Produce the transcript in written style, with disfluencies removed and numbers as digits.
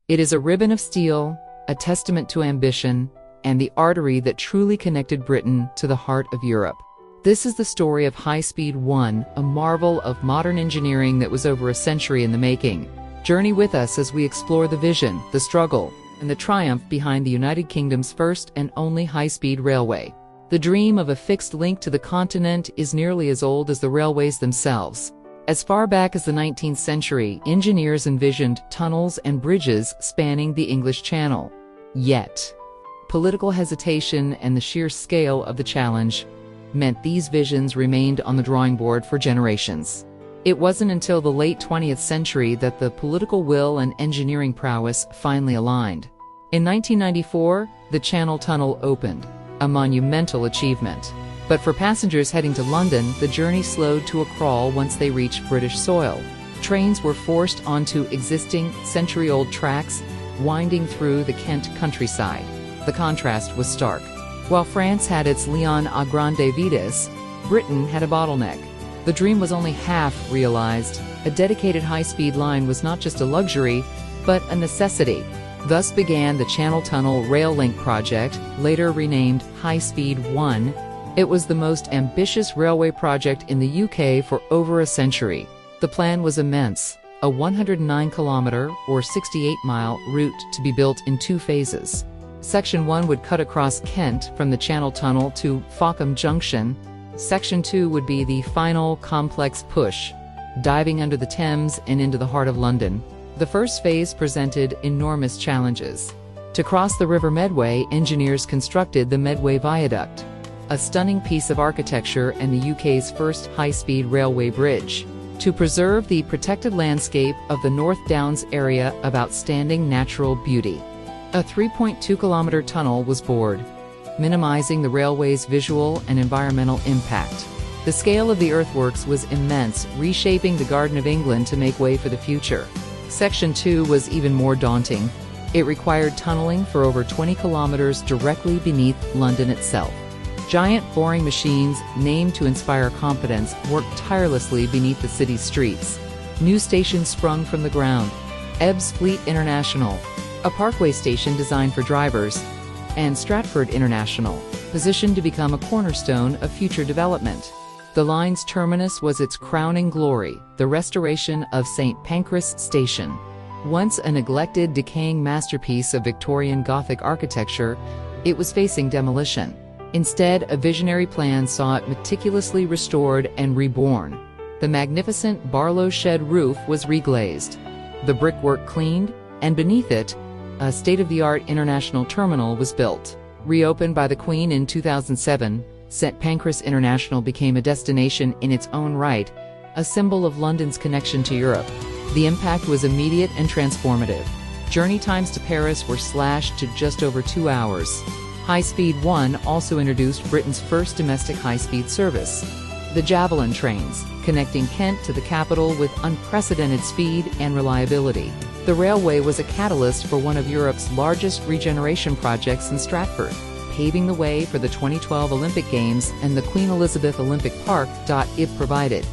It is a ribbon of steel, a testament to ambition, and the artery that truly connected Britain to the heart of Europe. This is the story of High-Speed 1, a marvel of modern engineering that was over a century in the making. Journey with us as we explore the vision, the struggle, and the triumph behind the United Kingdom's first and only high-speed railway. The dream of a fixed link to the continent is nearly as old as the railways themselves. As far back as the 19th century, engineers envisioned tunnels and bridges spanning the English Channel. Yet, political hesitation and the sheer scale of the challenge meant these visions remained on the drawing board for generations. It wasn't until the late 20th century that the political will and engineering prowess finally aligned. In 1994, the Channel Tunnel opened, a monumental achievement. But for passengers heading to London, the journey slowed to a crawl once they reached British soil. Trains were forced onto existing century-old tracks, winding through the Kent countryside. The contrast was stark. While France had its Lion à grande vitesse, Britain had a bottleneck. The dream was only half realized. A dedicated high-speed line was not just a luxury, but a necessity. Thus began the Channel Tunnel Rail Link project, later renamed High-Speed 1. It was the most ambitious railway project in the UK for over a century. The plan was immense, a 109-kilometre or 68-mile route to be built in two phases. Section 1 would cut across Kent from the Channel Tunnel to Fockham Junction. Section 2 would be the final complex push, diving under the Thames and into the heart of London. The first phase presented enormous challenges. To cross the River Medway, engineers constructed the Medway Viaduct, a stunning piece of architecture and the UK's first high-speed railway bridge. To preserve the protected landscape of the North Downs area of outstanding natural beauty, a 3.2-kilometre tunnel was bored, minimizing the railway's visual and environmental impact. The scale of the earthworks was immense, reshaping the Garden of England to make way for the future. Section 2 was even more daunting. It required tunneling for over 20 kilometers directly beneath London itself. Giant boring machines, named to inspire confidence, worked tirelessly beneath the city's streets. New stations sprung from the ground: Ebbsfleet International, a parkway station designed for drivers, and Stratford International, positioned to become a cornerstone of future development. The line's terminus was its crowning glory, the restoration of St. Pancras Station. Once a neglected, decaying masterpiece of Victorian Gothic architecture, it was facing demolition. Instead, a visionary plan saw it meticulously restored and reborn. The magnificent Barlow shed roof was reglazed, the brickwork cleaned, and beneath it, a state-of-the-art international terminal was built. Reopened by the Queen in 2007, St. Pancras International became a destination in its own right, a symbol of London's connection to Europe. The impact was immediate and transformative. Journey times to Paris were slashed to just over 2 hours. High-Speed 1 also introduced Britain's first domestic high-speed service, the Javelin trains, connecting Kent to the capital with unprecedented speed and reliability. The railway was a catalyst for one of Europe's largest regeneration projects in Stratford, paving the way for the 2012 Olympic Games and the Queen Elizabeth Olympic Park it provided.